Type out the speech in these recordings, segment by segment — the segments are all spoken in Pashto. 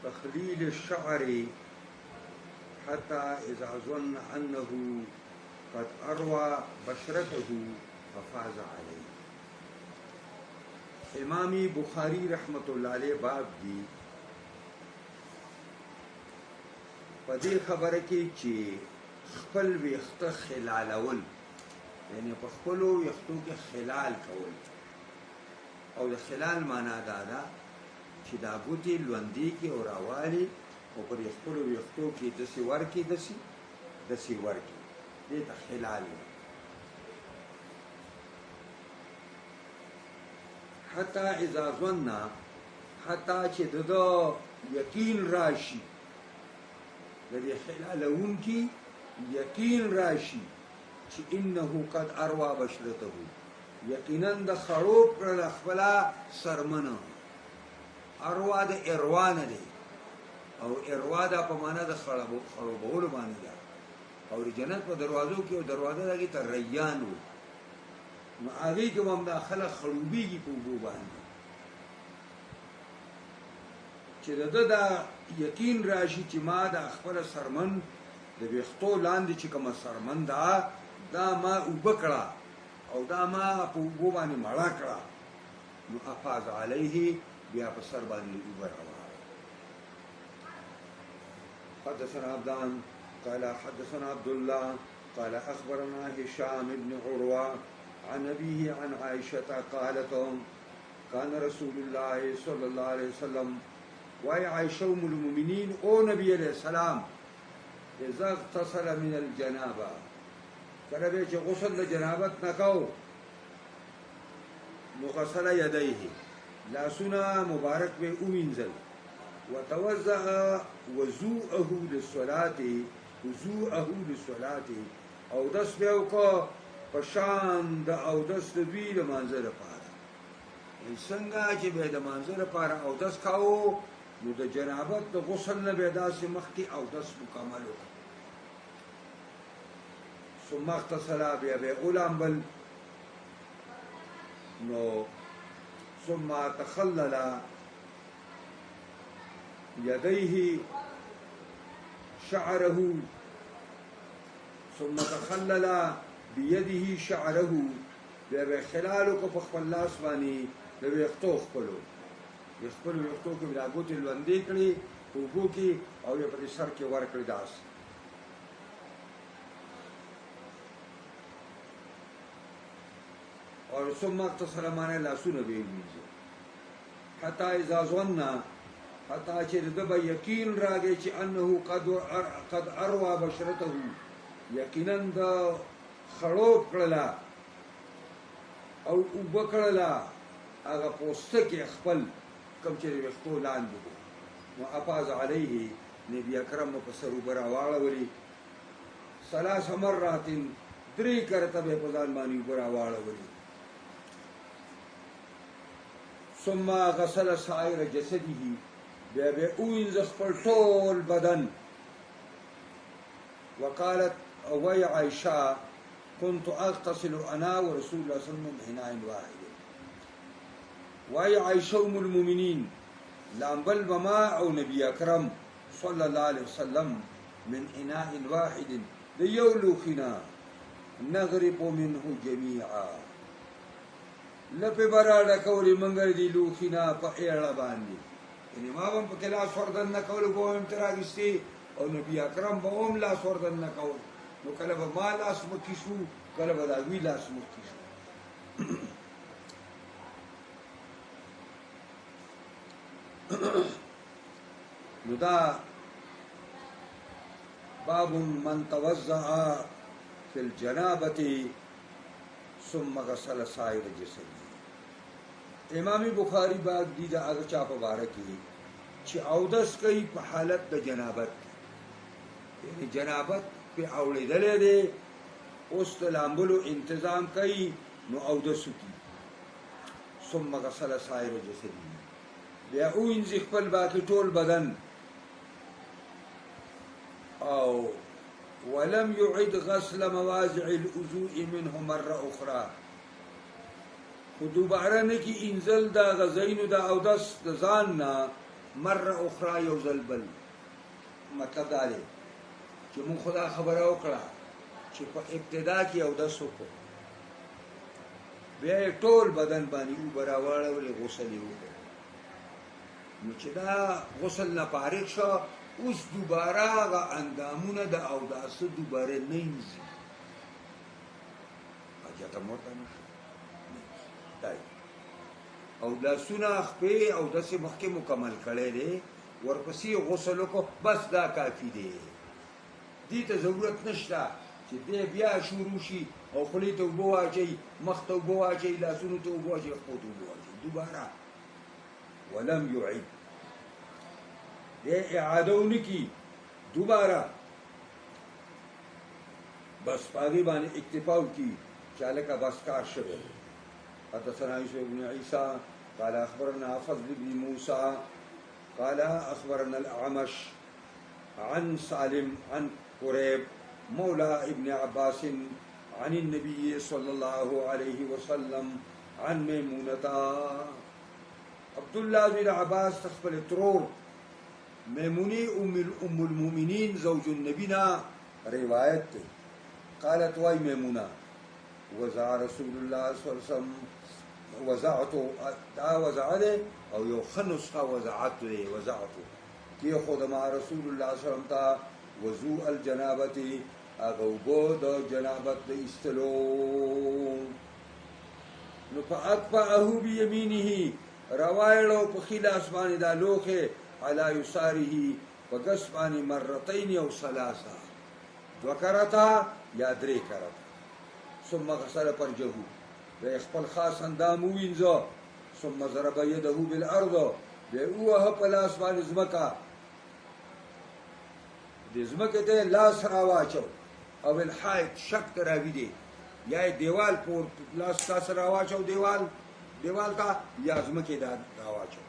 تخليل الشعر حتى إذا ظن أنه قد أروى بشرته ففاز عليه. امامی بخاری رحمت الله علیه باب دی په دې خبره کې چې خپل ویښته خلالول، یعنی په خپلو ویښتو کې خلال کول، او د خلال معنا دا ده چې دا ګوتې لوندې کې او راوالي او پر خپلو ویښتو کې داسې ورکړي داسې ورکړي، دې ته خلال وایي. حتی اذا ظن، حتی چې د یقین راشي، د دې خلالونکي یقین راشي چې انه قد اروا بشرته، یقینا د خړوب کړل خپله سرمنه. اروا د اروا نه دی، او اروا دا په معنا د خړوبولو باندې ده. او د جنت په دروازو کې او دروازه دغې ته ریان و، نو هغې کې به هم دا خلک خړوبېږي په اوبو باندې، چې د ده دا یقین راشي چې ما دا خپله سرمن د ویښتو لاندې چې کومه سرمن ده دا ما اوبه کړه او دا ما په اوبو باندې مړه کړه، نو افاظ علیه، بیا په سر باندې اوبه راوړه. حدثنا عبدان قال حدثنا عبد الله قال اخبرنا هشام بن عروه عن أبيه عن عائشة قالت كان رسول الله صلى الله عليه وسلم وای عائشة ام المؤمنین او نبی علیہ السلام اذا اغتسل من الجنابه، کله به چې غسل د جنابت نه کو نو غسل یدیه، لاسونه مبارک به اوینځل، وتوضأ وضوءه للصلاة، او دس به وکړه پشان د اودس د دوی د مانځه لپاره. څنګه چې به د مانځه لپاره اودس کاوه نو د جنابت د غسل نه به داسې مخکې اودس مکمل وکړه. ثم اغتسل، بیا به اولامبل، نو ثم تخلل یدیه شعره، ثم تخلل بیده شعره، بیا به خلالو کو په خپل لاس باندې د ویښتو خپلو ویښتو کې بیا ګوتې لوندې کړې په اوبو کې او یې په دې سر کې ورکړې داسې. اور ثم اغتسل معنی لاسونه به یې وینځي. حتی اذا ظن، حتی چې د ده به یقین راغی چې انه قد اروا بشرته، یقینا د خړوب کړله او اوبه کړله هغه پوستکی خپل کوم چې د ویښتو لاندې دی، نو افاظ علیه، نبي اکرم په سر اوبه راواړولې، 3 مرات، 3 کرته به په ځان باندې اوبه راواړولې. ثم غسل سائر جسده، بیا به اوینځه خپل ټول بدن. وقالت وی عائشہ كنت اغتسل انا ورسول الله صلى الله عليه وسلم من اناء واحد. وای عائشہ ام المؤمنین لامبل بما او نبی اکرم صلی الله علیه وسلم من اناء واحد، د یو لوښینا نغرف منه جميعا، لپې براډه کولې منګر دی لوښینا په ایړه باندې، یعنی ما هم په لاس وردن نه کول، به هم تر اخیستې او نبی اکرم به هم لاس وردن نه کول، نو کله به ما لاس مکې شو، کله به د هغوی لاس مکې شو. نو دا باب من توضأ فی الجنابة ثم غسل سائر جسده. امام بخاری باب دی دا هغه چا په باره کې چې اودس کوي په حالت د جنابت، یعنی جنابت په اوړېدلی دی، اوس د لامبلو انتظام کوي، نو اودس وکړي. ثم غسل سائر جسده، بیا اوینځي خپل باقي ټول بدن، او ولم يعد غسل مواضع الوضوء منه مره اخرى، خو دوباره نه کې انزل دا غزینو دا اودس د ځان نه مره اخرى یو ځل بل مطلب دا دی چې مونږ خدا خبره وکړه چې په ابتدا کې اودس وکړو بیا یې ټول بدن باندې اوبه راواړولې غسل یې وکړو نو چې دا غسل نه فارغ شو اوس دوباره هغه اندامونه د اوداسه دوباره نه یوځي حاجت هم ورته نشته او لاسونه خپې اوداسې مخکې مکمل کړی دی ورپسې غسل وکړو بس دا کافي دی دې ته ضرورت نشته چې دی بیا شروع شي او خولې ته اوبه واچوي مخ ته اوبه واچوي لاسونو ته اوبه واچوي خپو ته اوبه واچوي دوباره ولم یعید دی اعاده ونکي دوباره بس په هغې باندې اکتفا وکړي چې هلکه بس کار شوی حدثنا يوسف بن عيسى قال أخبرنا فضل بن موسى قال أخبرنا الأعمش عن سالم عن قريب مولى ابن عباس عن النبي صلى الله عليه وسلم عن ميمونة عبد الله بن عباس تخبر ترور ميموني أم المؤمنين زوج النبينا رواية قالت واي ميمونة وزع رسول الله صلى الله عليه وسلم وزعته دا وزعته او یو خنسخه وزعته وزعته کی خود مع رسول الله صلی الله علیه وسلم تا وضوء الجنابه اغوبو د جنابت د استلو نو فاقفه بيمينه روایلو په خلاص باندې دا لوخه علی یساره وقص باندې مرتين او ثلاثه وکرتا یا درې کرتا ثم غسل فرجه خپل خاص اندام وینځه ثم ضرب يده بالارض اوه په لاس باندې ځمکه د ځمکې ته لاس راواچو او الحائط شک راوي دی یا دیوال پور لاس تاسو راواچو دیوال ته یا ځمکې دا راواچو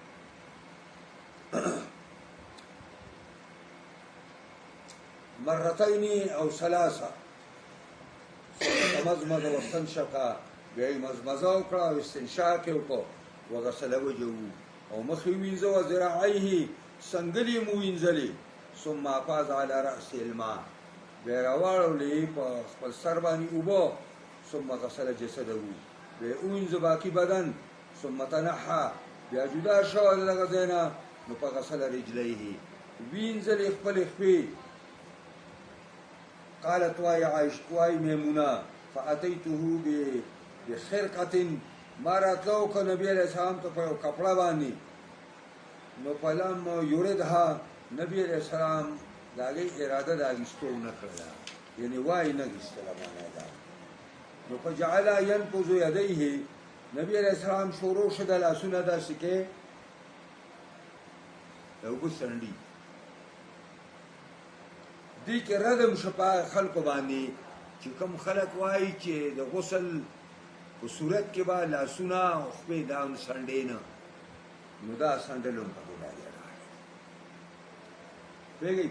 مرتين او ثلاثه مزمز واستنشق بیا مزمزه وکړه او استنشاق یې وکړو وغسل وجهه او مخ یې وینځه وذراعیه څنګلې مو وینځلې ثم افاض على رأس الماء بیا راواړولې په خپل سر باندې اوبه ثم غسل جسده بیا وینځه باقي بدن ثم تنحى بیا جدا شو دغه ځای نه نو په غسل رجليه وینځلې خپل خپې قالت واي عائشة واي ميمونة فأتيته بخرقة مارت لو كنبي عليه السلام تفعل كپڑا باني نو فلم يردها نبي عليه السلام داغي إرادة داغي ستو نکړه يعني واي نغستله معنا دا نو فجعل ينقض يديه نبي عليه السلام شروع شد لاسونه داسې کې یو ګسندي دې کې ردم شپه خلکو باندې چې کوم خلک وایي چې د غسل په صورت کې به لاسونه او خپې دا سنډې نه نو دا سنډلو په ګلاري راغلی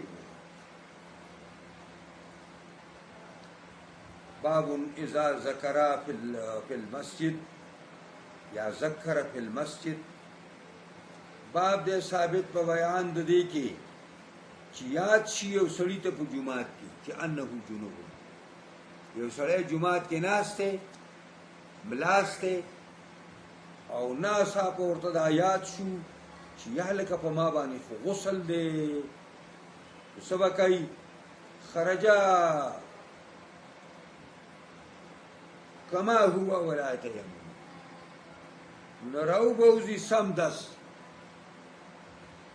باب اذا ذکر فی المسجد یا ذکر فی المسجد باب دې ثابت په بیان د دې کې چې یاد شي یو سړی ته په جمعات کې چې انه جنوب یو سړی جمعات کې ناسته ملاسته او ناسا په ورته دا یاد شو چې یهلک په ما باندې خو غسل دی سبا کوي خرجا کما هو ولا تيمم نراو بوزي سمدس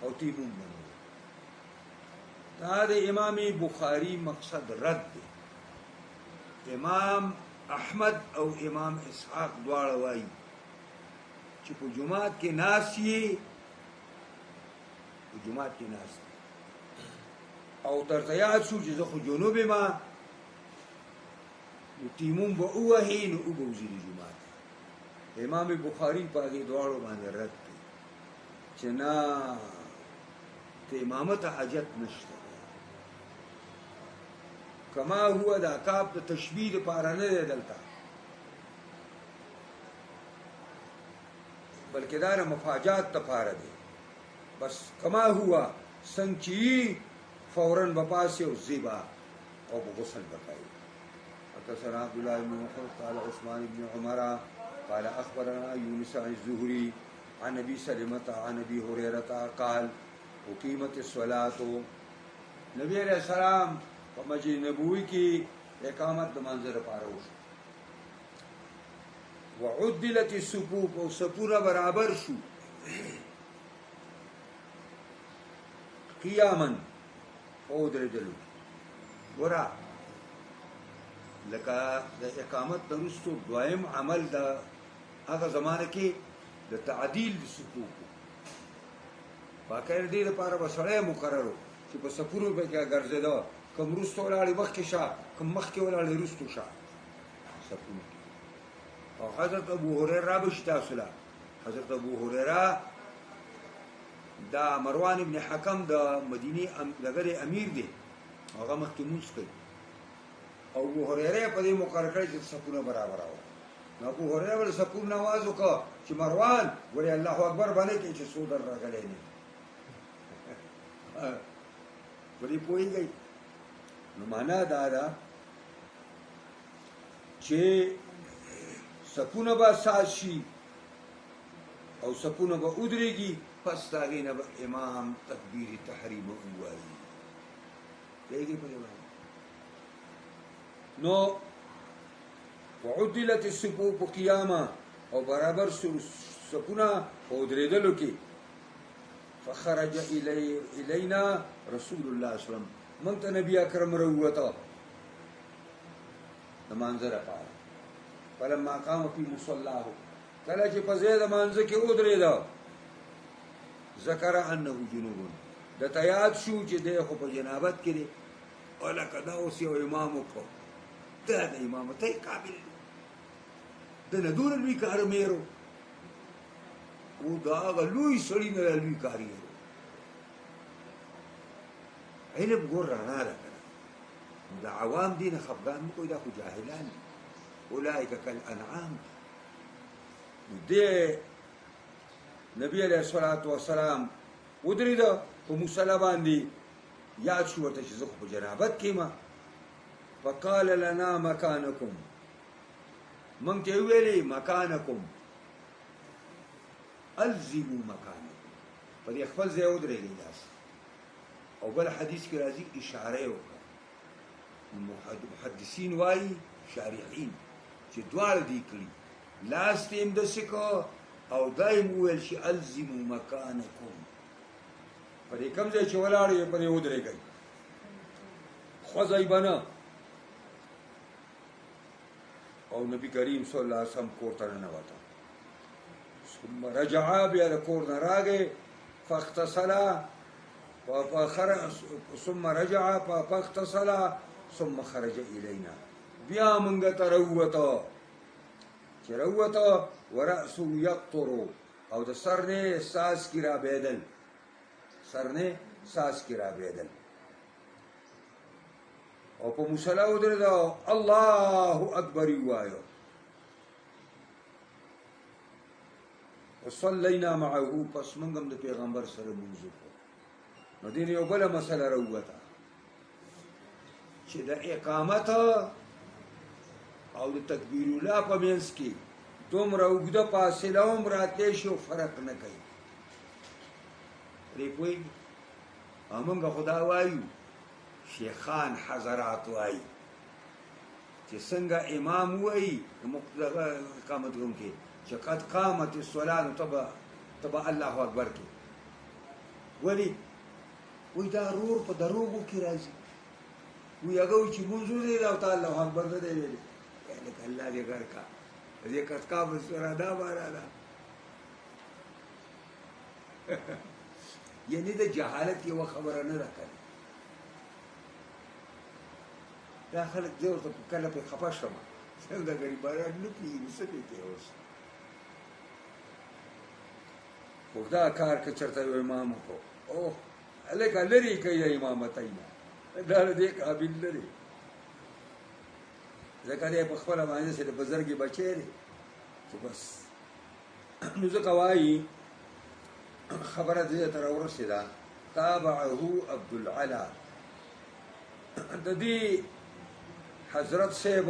او تیمم دا د امام بخاری مقصد رد دی امام احمد او امام اسحاق دواړه وایي چې په جمعات کې ناس یې په جمعات کې ناس او درته یاد شو چې زه خو جنوب ما نو تیمون به ووهي نو وبوځي د جمعات امام بخاری په هغې دواړو باندې رد دی چې نه ته امامت حاجت نشته کما هو دا کاپ د تشبیه لپاره نه دی دلته بلکې دا مفاجات لپاره دی بس کما هوا سنچی فوراً بپاسه او زیبا او بغسل بکائی. حدثنا عبد الله بن محمد قال عثمان بن عمر قال اخبرنا يونس عن الزهري عن ابي سلمة عن ابي هريرة قال اقيمت الصلاة. نبی علیہ السلام په مسجد نبوی کې اقامت د منظر پاره وشو. وعدلت الصفوف او صفونه برابر شو قیاما او درېدلو. ګوره لکه د اقامت وروسته دویم عمل د هغه زمانه کې د تعدیل صفوف باقاعده دې لپاره به سړی مقرر و چې په صفونو به کې ګرځېده، کوم وروسته ولاړې مخکې شه، کوم مخکې ولاړې وروسته شه صفونو کې. او حضرت ابو هريره را بشي تاسو له حضرت ابو هريره دا مروان ابن حکم د مدینه دغه امیر دی، هغه مخکې مونځ کوي او ابو هريره په دې مقرر کړی چې صفونه برابر راو. نو ابو هريره ول صفونه आवाज وکړ چې مروان ولې الله اکبر باندې کې چې سودر راغلی نه ولې پوهیږي. نو معنا دا ده چې صفونه به ساز شي او صفونه به ودرېږي، پس د هغې نه به امام تکبیر تحریم ووایي. پوهېږئ په دې باندې. نو وعدلت الصفوف قیاما او برابر صفونه په ودرېدلو کې. فخرج الینا رسول الله صلی الله علیه وسلم، موږ ته نبی اکرم راووته د مانځه لپاره. فلما قام فی مصلاه، کله چې په ځای د مانځه کې ودرېده، ذکر انه جنوب، د یاد شو چې دی خو په جنابت کې دی او لکه دا اوس یو امام وکړو، دا د امامتۍ قابل د نه دونه لوی کارمېرو او د هغه لوی سړي نه لوی کارګر. علم ګور رڼا ده که نه، د عوام دي نه خفګان مه کوئ، دا خو جاهلان دي. اولئک کالانعام. دې نبی علیه الصلاة والسلام ودرېده په مصلی باندې، یاد شو ورته چې زه خو په جنابت کې یم. فقال لنا مکانکم، موږ ته یې وویلې مکانکم الزموا مکانکم، په دې خپل ځای ودرېږئ داسې. او بل حدیث کې راځي اشاره یې وکړه. محدثین وایي شارحین چې دواړه دې کړي، لاس ته یې همداسې که او دا یې وویل چې الزموا مکانکم، په دې کوم ځای چې ولاړ یې په دې ودرېږئ، خوځئ به نه. او نبی کریم صلی الله علیه وسلم کور ته ننوته. ثم رجع، بیا د کور نه راغی، فاغتسلا ثم رجع فاغتسلا ثم خرج الینا، بیا موږ ته راووته. چې راووته ورأسه یقطر، او د سر نه ساز کې رابېدل، سر نه ساز کې رابېدل. او په مصلی ودرېده، الله اکبر یې ووایه. وصلینا معه، پس موږ هم د پیغمبر سره لمونځ وکړو. نو دې نه یو بله مسله راووته چې د اقامت او د تکبیر الله په منځ کې دومره اوږده فاصله هم راتلی شي او فرق نه کوي. پرې پوهېږي. او موږ خو دا وایو، شیخان حضرات وایي چې څنګه امام وایي دغه اقامت کوونکی چې قد قامت الصلاة، نو ته به الله اکبر کې. ولې؟ وایي دا رور په دروغو کې راځي. وایي هغه وایي چې مونځ ودرېده او ته الله اکبر نه دی ویلې. لکه الله دې غر کا، دې قد قامت الصلاة دا مانا ده. یعنې د جهالت یوه خبره نه ده کړې. دا خلک زه ورته کله پرې خفه شم، څنګه غریبانان نه پوهېږي څه پرې کوي اوس. خو دا کار که چېرته یو امام وکړو، اوه هلکه لرې کوي د امامتۍ نه، دا د دې قابل نه دی. ځکه دی په خپله باندې داسې د بزرګې بچی دی چې بس. نو ځکه وایي خبره دې تر ورسېده تابعه عبد العلا د دې حضرت صاحب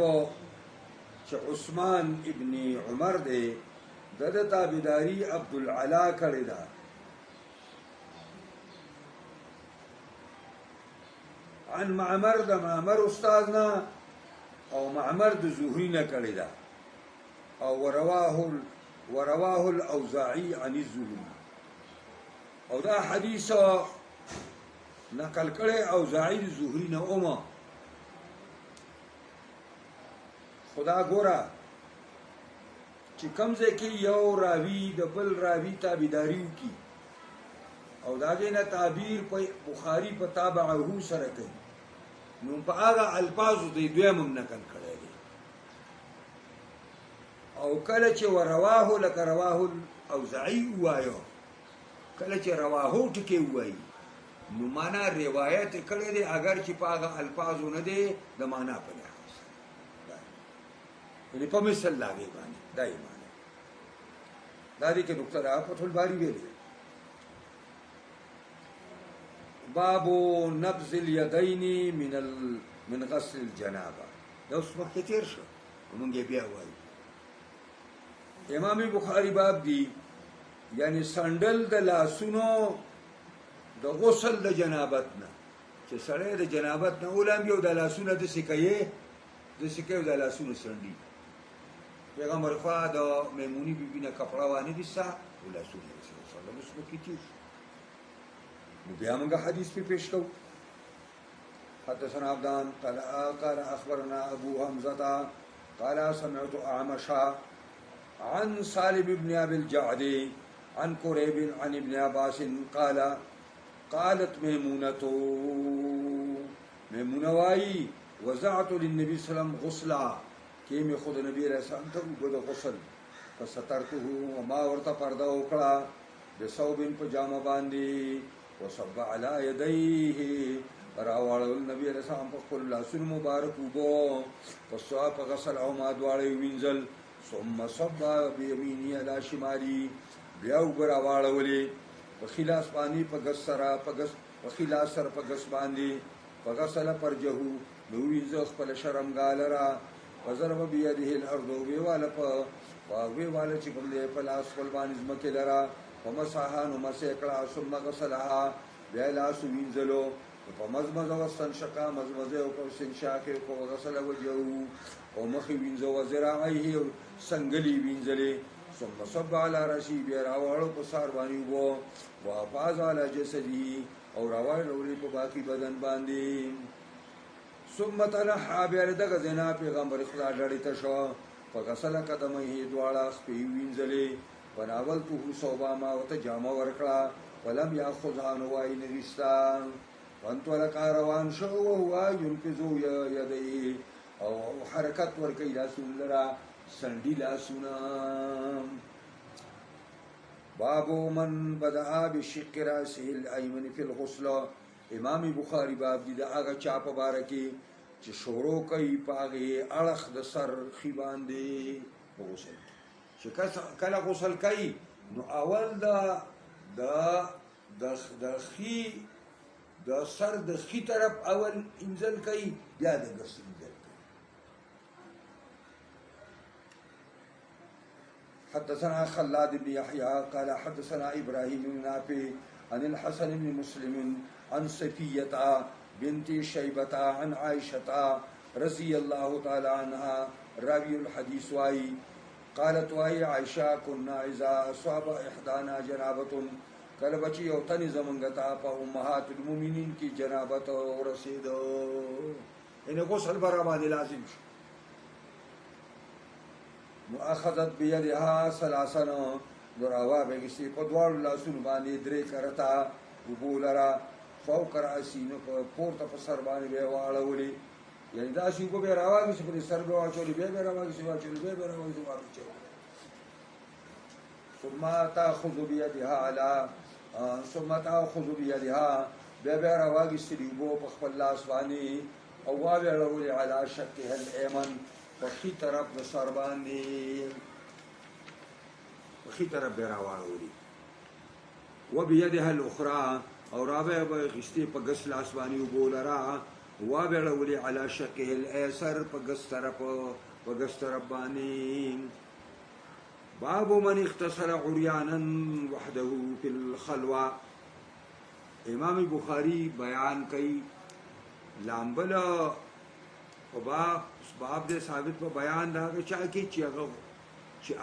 چې عثمان ابن عمر دی د تابعداري عبد العلا کړې ده عن معمر د معمر استادنا او معمر د زهري نه کړې ده او ورواه الاوزاعي عن الزهري او دا حدیث نقل کړي اوزاعي د زهري نه اومه خدا ګورا چې کمزه کې یو راوی د بل راوی تابعداري وکي او داګه نه تعبیر په بخاری په تابعه سره کوي نو په هغه الفاظو د دویم نقل کړي دي او کله چې ورواه لك رواه الاوزاعي وایو کله چې رواه ټکی وایي نو معنا روایت کړي دي اگر چې په هغه الفاظو نه دي د معنا په لحاظ یعنی په مثل لاګي باندې دایمه دا دې کې نقطه ده فتح الباری ویلي باب نبذ اليدين من غسل الجنابه دا اوس وخت تیر شو موږ بیا وایو امام بخاری باب دی یعنی سندل د لاسونو د غسل د جنابت نه چې سړی د جنابت نه اولم یو د لاسونو د سکه د لاسونو سندي پیغمبر خدا د میمونی بیبی نه کپڑا وانه دي سا ولا رسول الله صلی الله علیه وسلم کیږي نو بیا موږ حدیث په پیش کوو حدثنا عبدان قال اخبرنا ابو حمزه قال سمعت اعمشا عن سالم بن ابي الجعد عن قريب عن ابن عباس قالت ميمونه واي وزعت للنبي صلى الله عليه وسلم غسلا کې می خود نبی رسول ته وګړو غسل فسترته وما ورته پرده وکړه د ثوبین په جامه باندې وصب على يديه راوړل نبی رسول په خپل لاسونو مبارک وبو پسوا په غسل او ما دواړې وینځل ثم صب بيمينه على شمالي بیا وګراوړولې په خلاص باندې په غسرا په خلاص سره په غس باندې په غسل پر جهو نو وینځ خپل شرمګالرا وضرب بيده الارض ويواله چې کوم دی په لاس خپل باندې ځمکه لرا ومسحان ومسکړه ثم غسلها بیا لاس وینځلو په مزمزه واستنشقا مزمزه او په استنشاق او غسل وجهه او مخ وینځو وزراعيه سنگلی وینځلې ثم صب على راسي بیا راوړو په سار باندې وو وافاز على جسدي او راوړو په باقي بدن باندې ثم تنحى بيردغه زنا پیغمبر خدا ډړی ته شو فغسل قدمه دواړه خپې وینځلې وناولته صوبا ما وته جامه ورکړه ولم ياخذ عن وای نرستان وانت ولقى روان شو وهو ينقذ يديه او حرکت ورکې لاسونه لرا سندي لاسونه باب من بدأ بشق راسه الايمن في الغسل امام بخاری باب دی دا هغه چا په باره کې چې شروع کوي په هغې اړخ د سر خي باندې غسل چې کله غسل کوي نو اول د خي د سر د خي طرف اول انزل کوي بیا د ګس انزل کوي حدثنا خلاد بن يحيى قال حدثنا ابراهيم بن نافع عن الحسن بن مسلم عن صفية بنت شيبة عن عائشة رضي الله تعالى عنها راوي الحديث واي قالت واي عائشة كنا إذا أصاب إحدانا جنابة کله بچي یو تنې زمونږ ته په امهات المؤمنین کې جنابت ورسېده یعنې غسل به راباندې لازم شو نو اخذت بیدها ثلاثا نو راوابهګستې په دواړو لاسونو باندې درې کرته اوبو لره فوق رأسي نو پورته په سر باندې به واړولې یعنې داسې اوبه به یې راواخېستې په دې سر به واچولې بیا به یې راواخېستې بیا به یې راواخېستې ثم تأخذ بيدها على ثم تأخذ بيدها بیا به یې راواخېستې اوبو په خپل لاس باندې او واړولې على شقها الأيمن په ښي طرف د سر باندې په ښي طرف به یې راواړولې وبيدها الاخرى او رابع بغشتي په ګس لاسواني وبولرا وابلولي على شقه الايسر په ګس طرف باندې. باب من اختصر عريانا وحده في الخلوه. امام بخاری بیان کوي لامبل په باب دې ثابت په بیان دا چا کې چې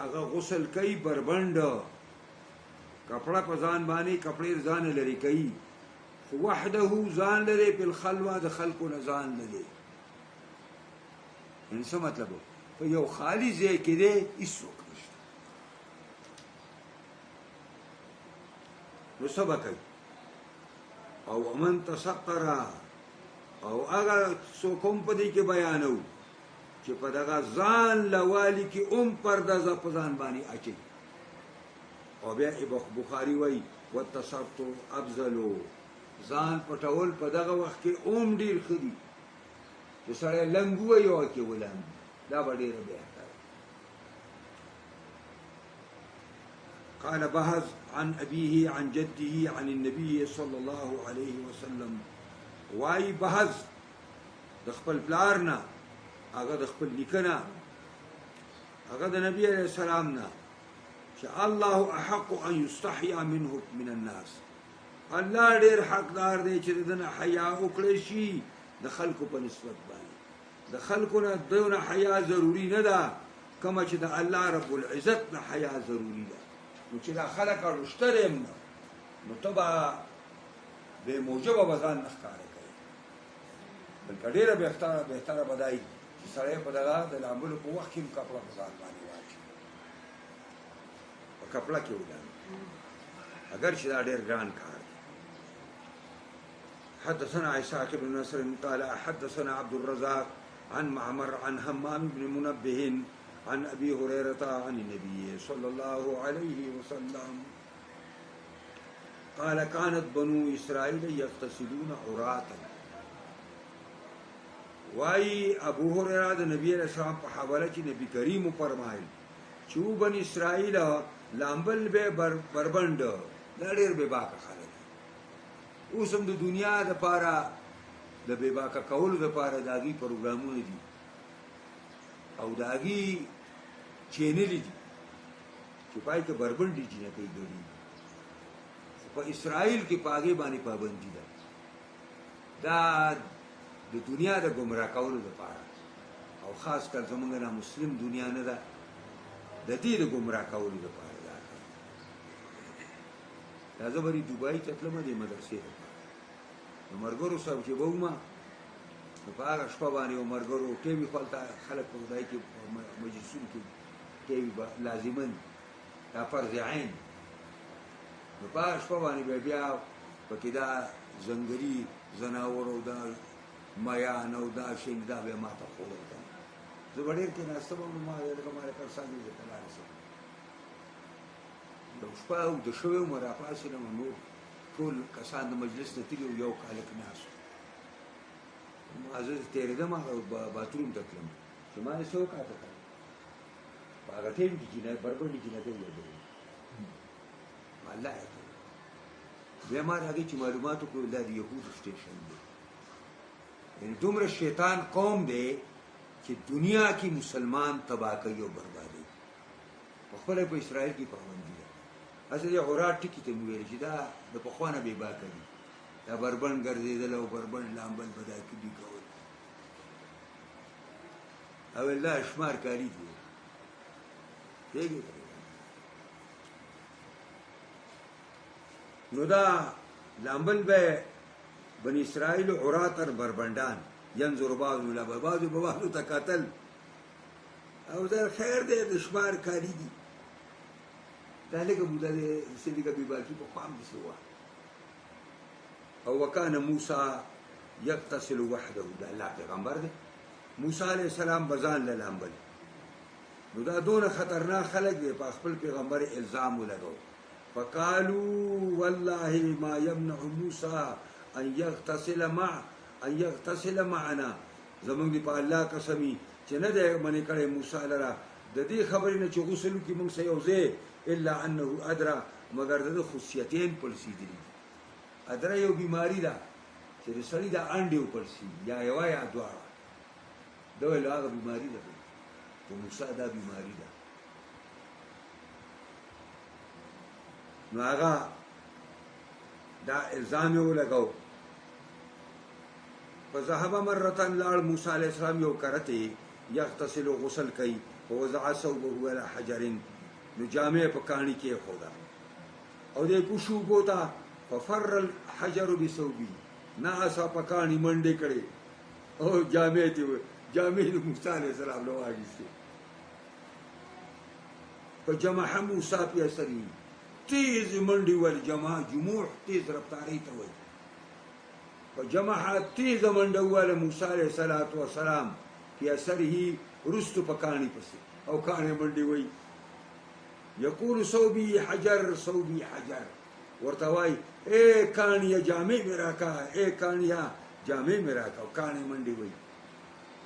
هغه غسل کوي بربند کپڑا په ځان باندې کپڑے ځان لري کوي وحده ځان لري په الخلوه د خلقو نه ځان لري. ان څه مطلب په یو خالی ځای کې دی هیڅوک نشته نو څه به کوي. او من تسقر او هغه څوک هم په دې کې بیانو چې په دغه ځان لوالي کې پرده په ځان باندې اچي. او بیا بخاری وایي والتسطر افضل ځان پټول په دغه وخت کې ډیر ښه دي چې سړی لنګ ووایي او کې ولنګ دا به ډېره بهتره. قال بحث عن أبيه عن جده عن النبي صلى الله عليه وسلم. واي بحث د خپل پلار نه هغه د خپل نیکه هغه د نبی علیه السلام نه چې الله احق ان يستحيا منه من الناس. الله ډېر حقدار دی چې دنه حیا وکړي شي د خلکو په نسبت باندې. د خلکو نه دونه حیا ضروری نه ده کومه چې د الله رب العزت نه حیا ضروری ده. نو چې دا خلک اړوشتره نو ته به بې موجبه به ځان نه ښکاره کوي بلکې ډېره بهتره به دا وي چې سړی په دغه د لامبلو په وخت کې هم کپړه په ځان باندې واچوي په کپړه کې وداني اگر چې دا ډېر ګران کار دی. حدثنا اسحاق بن نصر قال حدثنا عبد الرزاق عن معمر عن همام بن منبه عن أبي هريرة عن النبي صلى الله عليه وسلم قال كانت بنو إسرائيل يغتسلون عراة. واي أبو هريرة النبي عليه السلام په حواله کې نبی کریم فرمایل چې بنو اسرائیل لامبل به بربند دا ډېر بې باکه خلک اوس هم د دنیا دپاره د بې باکه کولو دپاره د هغوی پروګرامونه دي او د هغوی چینلې دي چې پای کې بربنډې جینکۍ ګډي. په اسرائیل کې په هغې باندې پابندي ده دا د دنیا د ګمراه کولو دپاره او خاص کر زموږ نامسلم دنیا نه ده د دې د ګمراه کولو دپاره دا زه بری دوبۍ ته تلمه دې مدرسې دپاره نو ملګرو صاحب چې به ومه نو په هغه شپه باندې و ملګرو ټیوي خپلته خلک په خدای کې مجلسونو کې ټیوي به لازمن دا فرض عین نو په هغه شپه باندې به بیا پکې دا ځنګلي ځناور او دا میان او دا شین دا به ما ته ښودل ده زه به ډېر کېناسته به ما لکه ما لکه ساندې زه ته لاړ شم یو شپه اوږده شوی وم راپاڅېدم نور ټول کسان د مجلس نه تلي یو هلک ناست ما زه تېرېدم هغه باتروم ته تلم چې ما یې څه وکاته کړه په هغه ټایم کې بربنډې جینکۍ لګوي الله یې کوي بیا ما د هغې چې معلومات وکړو دا د یهودو سټیشن دی یعنې دومره شیطان قوم دی چې دنیا کې مسلمان تباه کوي او بربادوي په خپله په اسرائیل کې پابندي ده هسې دې غورات ټکي ته مې ویل چې دا د پخوا نه بې باکه دي دا بربند ګرځېدل او بربند لامبل به دا دي کول او الله شمار کاري دي دیږي نو دا لامبل به بني اسرائیل عراتر بربندان ينظر بعض الى بعض ته قتل او دا خیر دی د شمار کاري دي دا لکه موده د سلیقه بې باکي په خوا هم داسې وه او وکانه موسی یغتسل وحده دا الله پیغمبر دی موسی علیه السلام به ځان له لامبل نو دا دونه خطرناک خلک دی په خپل پیغمبر الزام ولګو فقالوا والله ما يمنع موسى ان يغتسل معنا زمونږ دی په الله قسمي چې نه دی منې کړی موسی لره د دې خبرې نه چې غسل وکړي موږ سره یو ځای الا انه ادرى مگر د خصوصیتین پلسیدلی ادره یو بیماری ده چې د سړي د انډې وپلسي یا یوه یا دواړه دا ویل هغه بیماري ده په موسی دا بیماري ده نو هغه دا الزام یې ولګاو فذهب مرة لاړ موسی علیه السلام یو کرته یغتسل غسل کوي فوضع ثوبه على حجر نو جامع په کاڼي کې خودا او دې کوشو بوتا ففر الحجر بثوبه ناسا په کاڼي منډې کړې او جامع ته جامع موسی علیه السلام له واغېستې فجمع موسی په سری تیز منډې ول جموع تیز رفتاری ته وایي فجمع تیز منډه وواله موسی علیه السلام فی اثره رستو په کاڼي پسې او کاڼي منډې وایي یقول صوبی حجر صوبی حجر ورته وایي اے کاڼیه جامع مې راکا اے کاڼیه جامع مې راکا او کاڼي منډې وایي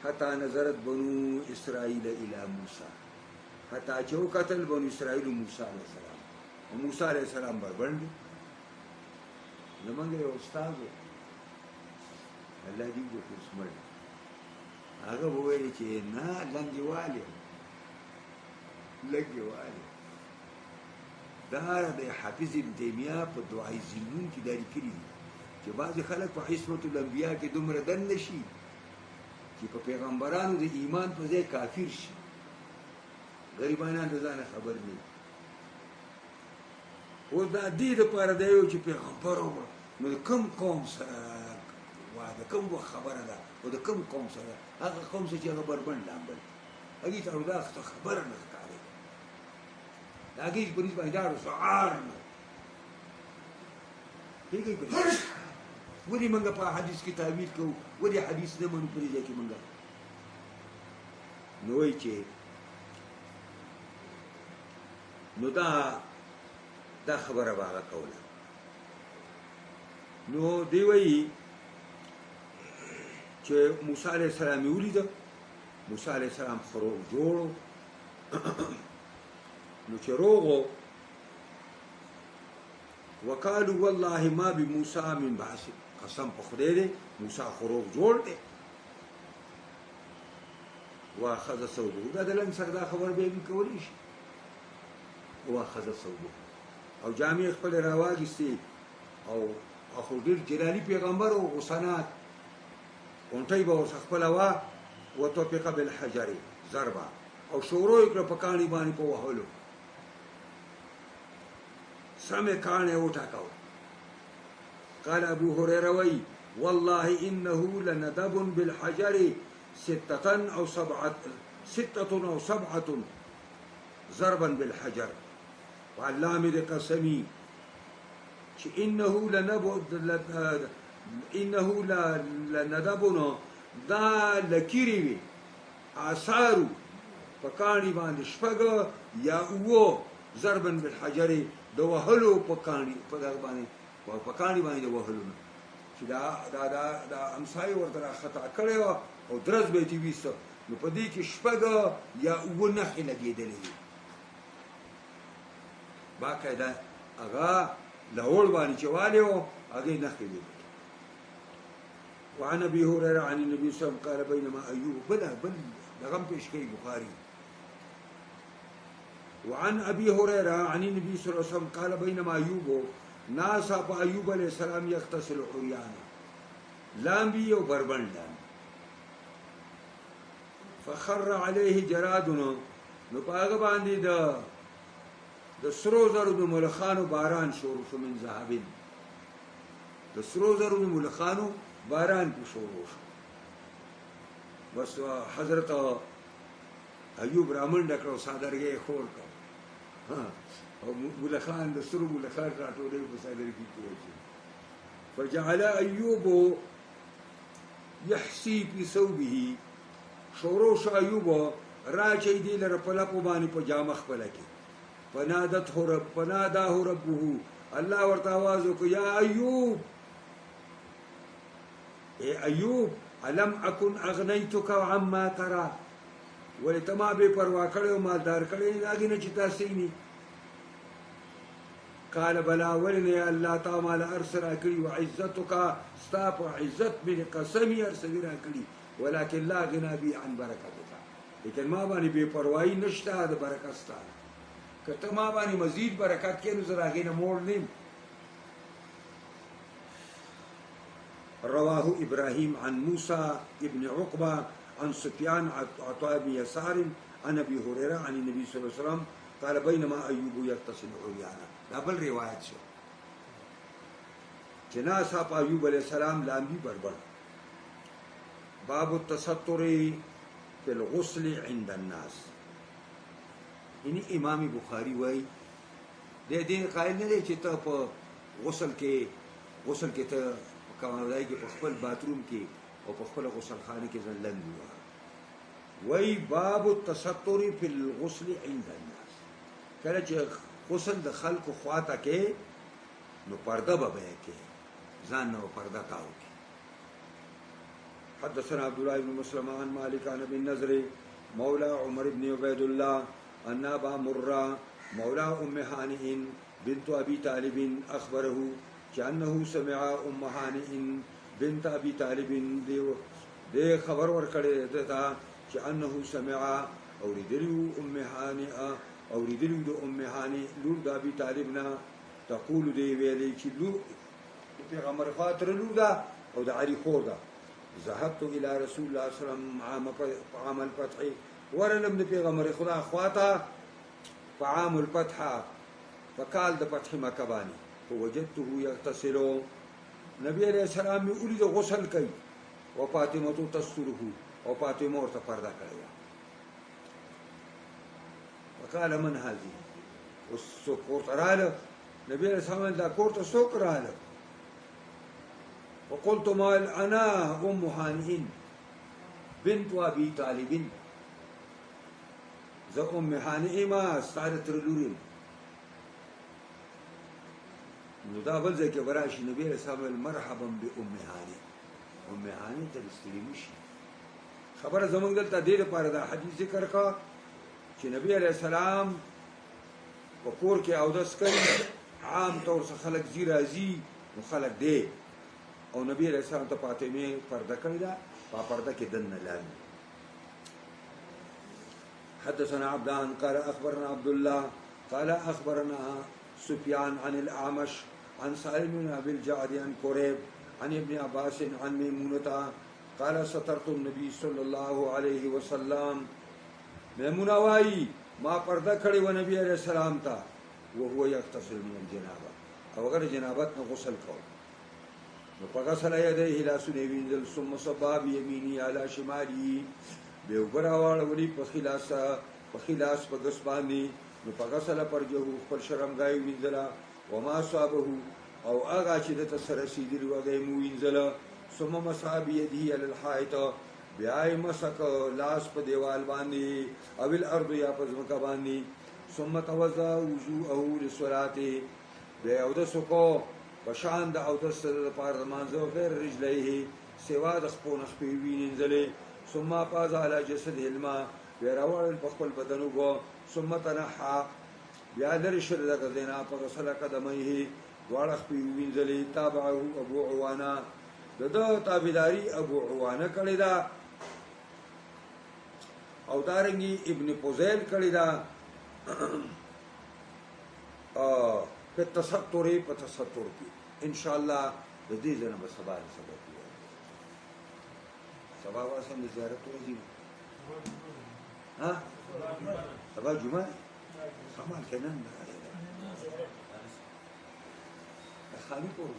حتی نظرت بنو اسرائیل الی موسی حتی چې وکتل بنو اسرائیل موسی علیه السلام او موسی علیه السلام بربند زمونږ یو استاد الله دې وکړي سمړ هغه وویل چې نه لنګېوالی دا د حافظ ابن تیمیه په دعای زینون کې دا لیکلي دي چې بعضې خلک په عصمت الانبیا کې دومره دننه شي چې په پیغمبرانو د ایمان په ځای کافر شي غریبانان د ځانه خبر نه وي اوس دا دې دپاره دی چې پیغمبر نو د کوم قوم سره د کوم وخت خبره ده او د کوم قوم سره هغه قوم چې هغه بربند لامبل هغې ته دا خبره نه ښکارېده د هغې په نسبت باندې دا شعار نه پوهېږئ که ولې موږ په حدیث کې تعبیر کوو ولې حدیث نه منو په دې ځای کې موږ نو وایي چې نو دا خبره به هغه کوله نو دی وایي چې موسی علیه السلام یې ولیده موسی علیه السلام خروغ جوړ نو چې روغ وقالو والله ما بموسی من بعث قسم په خدای دی موسی خروغ جوړ دی واخذ ثوبه دا د لنګ سره دا خبر به یې کولی شي واخذ ثوبه او جامع خپل راواغېستې او خو ډېر جلالي پیغمبر او غسنات اونټۍ به ورڅخه خپله وه وطفق بالحجر ضربه او شروع یې کړه په کاڼي باندې په وهلو سمې کاڼی وټاکاو قال ابو هريره وایي والله انه لندب بالحجر ستة أو سبعة ضربا بالحجر وعلام قسمي انه لندبنا دا لکیری وی آثارو په کاڼي باندې شپږ یا اووه ضربا بالحجر د وهلو په کاڼي په دغه باندې په کاڼي باندې د وهلو نه چې دا امسایه ورته راخطا کړې وه او درز به یې ترې ویسته نو په دې کې شپږ یا اووه نښې لګېدلې وي باقاعده هغه لوړ باندې چې والې وه هغې نښې وې وعن ابي هريره عن النبي صلى الله عليه وسلم قال بينما ايوب بل دغم پیش کوي بخاري وعن ابي هريره عن النبي صلى الله عليه وسلم قال بينما ايوب ناس ايوب عليه السلام يغتسل عريانا لامبي وبربند فخر عليه جرادنا نو پاغه باندې د سرو زرو د ملخانو باران شروع شو من ذهبین د سرو زرو د ملخانو باران په شروع شو بس حضرت ایوب رامن ډکړو صادرګي خور کو او ملخان د سرو ملخان راټولې په صادرګي کې فجعل ایوب يحسي في ثوبه شروع شو ایوب راچې دی لره په لپو باندې په جامه خپل کې فناداه ربه الله ورته आवाज وکړ یا ایوب اے ایوب علم اكن اغنيتك عما ترى ولتما به پروا کړو مالدار کړي داګینه چې تاسو یې قال بلا ولن يا الله تعالى ارسل اكلي وعزتك استاف عزت من قسمي ارسل اكلي ولكن لا غنى بي عن بركتك لیکن ما باندې بے پروايي نشته د برکت ستاره کته ما باندې مزید برکت کې نو زرا غینه موړ نیم. رواه ابراهيم عن موسى ابن عقبه عن سفيان عطاء بن يسار عن ابي هريره عن النبي صلى الله عليه وسلم قال بينما ايوب يغتسل عريانا. دا بل روایت شو چې ناصاحب ایوب علیہ السلام لامبي بربر. باب التستر في الغسل عند الناس. یعنی امام بخاری وای د دې قائل نه دی چې ته په غسل کې ته کومای کې په خپل باتروم کې او په خپل غسل خانه کې ځان لنګ وای. باب التستر في الغسل عند الناس. کله چې غسل د خلکو خواته کې نو پرده به کې ځان نو پرده تاو کې. حدثنا عبد الله بن مسلم عن مالك عن ابي النضر مولى عمر بن عبيد الله أن أبا مرة مولى أم هانئ بنت أبي طالب أخبره كأنه سمع أم هانئ بنت أبي طالب دي خبر ورکړی دتا كأنه سمع أوریدلو أم هانئ لور د أبي طالبنا تقول دي ویلي چې لور پیغمبر خاطر لور دا او د علي خور دا. ذهبت الى رسول الله صلى الله عليه وسلم عام الفتح ورلم د پیغمبر خدا خواته په عام الفتح فقال د فتح مکه باندې فوجدته يغتسل. نبی علیہ السلام می اولید غسل کوي او فاطمه تستره او فاطمه ورته پرده کړی. وقال من هذه والسكوت راله. نبی علیہ السلام دا کوړه سوک راله. وقلت مال انا ام هانئ بنت ابي طالب. ز ام هانئ ما استعرت رلورين. نو دا بل ځکه وراشي نبی رسول الله مرحبا بام هانئ. ام هانئ ته استلمی شي. خبر زمونږ دلته ډېر لپاره دا حدیث ذکر کا چې نبی علیہ السلام په کور کې اودس کوي عام طور څخه خلک زی راځي نو خلک دی او نبی علیہ السلام ته فاطمه پرده کړی دا په پرده کې دنه لاندې. حدثنا عبدان قال اخبرنا عبد الله قال اخبرنا سفيان عن الاعمش عن سالم بن ابي الجعد عن قريب عن ابن عباس عن ميمونة قال سترت النبي صلى الله عليه وسلم. ميمونة وايي ما پرده کړی و نبی علیہ السلام ته وهو يغتسل من الجنابه او غیر جنابت نه غسل کو. فغسل يديه لا سنوينزل ثم صبا بيمينه على شماله بيوبراوال ولي پخلاص پغس باندې. فغسل فرجه خپل شرمګای وینځلا وما صابه او اغا چې د تسر سیدل وغه مو وینځلا. ثم مسح بيده على الحائط بیا مسک لاس په دیوال باندې او الارض یا په ځمکه باندې. ثم توضا وضوءه للصلاه بیا او د سکو پشان د او د سر لپاره مانځو غیر رجلیه سوا د خپل خپې وینځلې. ثم قاز على جسد الماء بیا راول په خپل بدن وګو. ثم تنحى بیا در شر د غزینا په غسل قدمه دواړه خپې وینځلې. تابعه ابو عوانه د تابعداري ابو عوانه کړی دا او دارنګي ابن فضیل کړی دا په تستر کې ان شاء الله د دې ځنه به سبا کوي. سبا واسم زیارت ورځي ها سبا جمعه سامان کنن خالی کور